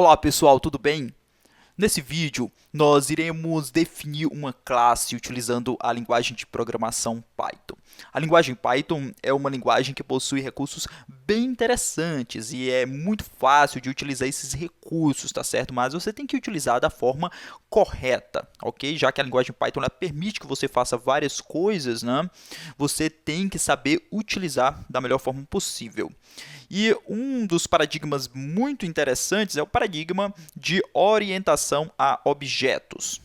Olá pessoal, tudo bem? Nesse vídeo, nós iremos definir uma classe utilizando a linguagem de programação Python. A linguagem Python é uma linguagem que possui recursos bem interessantes e é muito fácil de utilizar esses recursos, tá certo? Mas você tem que utilizar da forma correta, ok? Já que a linguagem Python ela permite que você faça várias coisas, né? Você tem que saber utilizar da melhor forma possível. E um dos paradigmas muito interessantes é o paradigma de orientação a objetos.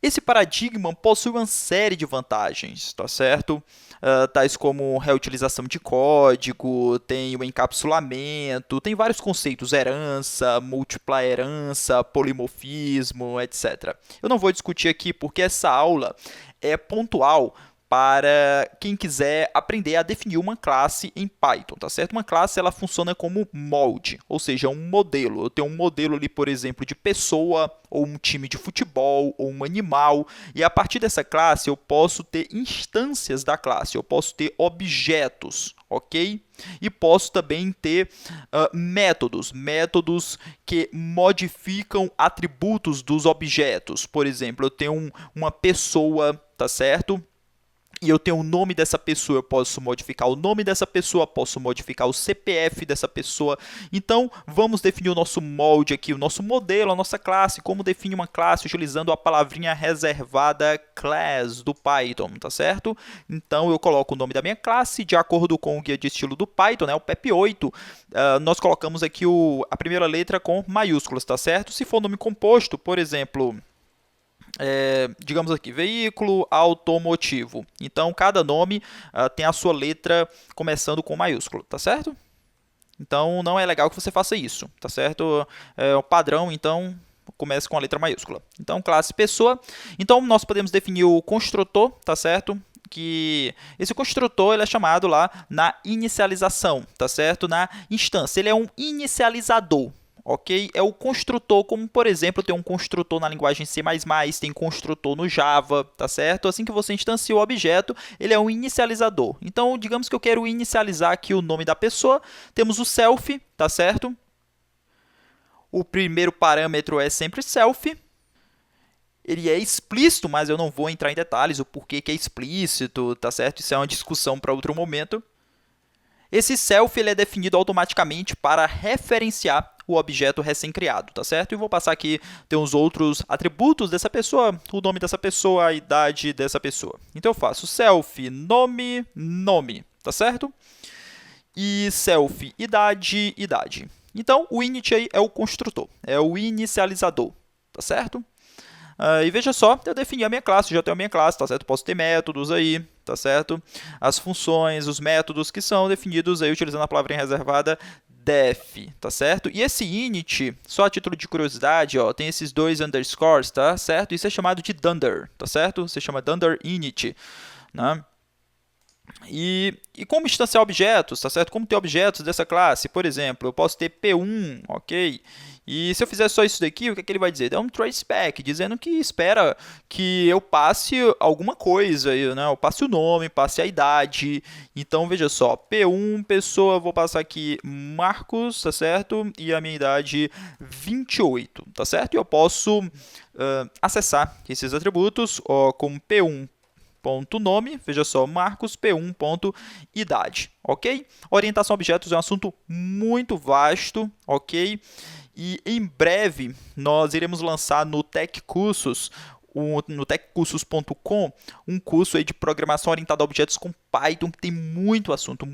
Esse paradigma possui uma série de vantagens, tá certo? Tais como reutilização de código, tem o encapsulamento, tem vários conceitos, herança, múltipla herança, polimorfismo, etc. Eu não vou discutir aqui porque essa aula é pontual para quem quiser aprender a definir uma classe em Python, tá certo? Uma classe ela funciona como molde, ou seja, um modelo. Eu tenho um modelo ali, por exemplo, de pessoa, ou um time de futebol, ou um animal, e a partir dessa classe eu posso ter instâncias da classe, eu posso ter objetos, ok? E posso também ter métodos que modificam atributos dos objetos. Por exemplo, eu tenho uma pessoa, tá certo? E eu tenho o nome dessa pessoa, eu posso modificar o nome dessa pessoa, posso modificar o CPF dessa pessoa. Então, vamos definir o nosso molde aqui, o nosso modelo, a nossa classe. Como definir uma classe utilizando a palavrinha reservada class do Python, tá certo? Então, eu coloco o nome da minha classe de acordo com o guia de estilo do Python, né, o PEP8. Nós colocamos aqui a primeira letra com maiúsculas, tá certo? Se for nome composto, por exemplo... digamos aqui, veículo automotivo. Então, cada nome tem a sua letra começando com maiúsculo, tá certo? Então, não é legal que você faça isso, tá certo? É o padrão, então, comece com a letra maiúscula. Então, classe pessoa. Então, nós podemos definir o construtor, tá certo? Que esse construtor ele é chamado lá na inicialização, tá certo? Na instância. Ele é um inicializador, ok? É o construtor, como por exemplo, tem um construtor na linguagem C++, tem construtor no Java, tá certo? Assim que você instancia o objeto, ele é um inicializador. Então, digamos que eu quero inicializar aqui o nome da pessoa, temos o self, tá certo? O primeiro parâmetro é sempre self. Ele é explícito, mas eu não vou entrar em detalhes o porquê que é explícito, tá certo? Isso é uma discussão para outro momento. Esse self ele é definido automaticamente para referenciar o objeto recém-criado, tá certo? E vou passar aqui, tem os outros atributos dessa pessoa, o nome dessa pessoa, a idade dessa pessoa. Então eu faço self, nome, nome, tá certo? E self, idade, idade. Então o init aí é o construtor, é o inicializador, tá certo? E veja só, eu defini a minha classe, já tenho a minha classe, tá certo? Posso ter métodos aí, tá certo? As funções, os métodos que são definidos aí utilizando a palavrinha reservada def, tá certo? E esse init, só a título de curiosidade, ó, tem esses dois underscores, tá certo? Isso é chamado de dunder, tá certo? Você chama dunder init, né? E como instanciar objetos, tá certo? Como ter objetos dessa classe? Por exemplo, eu posso ter P1, ok? E se eu fizer só isso daqui, o que é que ele vai dizer? É um traceback, dizendo que espera que eu passe alguma coisa, né? Eu passe o nome, passe a idade. Então, veja só, P1, pessoa, vou passar aqui Marcos, tá certo? E a minha idade 28, tá certo? E eu posso acessar esses atributos como P1, ponto nome, veja só, Marcos P1 ponto idade, ok? Orientação a objetos é um assunto muito vasto, ok? E em breve nós iremos lançar no Tech Cursos, no techcursos.com, um curso aí de programação orientada a objetos com Python, que tem muito assunto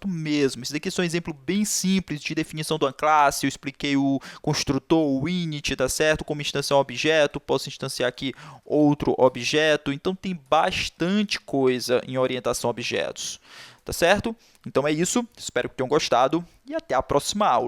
mesmo. Esse daqui é só um exemplo bem simples de definição de uma classe. Eu expliquei o construtor, o init, tá certo? Como instanciar um objeto, posso instanciar aqui outro objeto. Então tem bastante coisa em orientação a objetos, tá certo? Então é isso, espero que tenham gostado e até a próxima aula.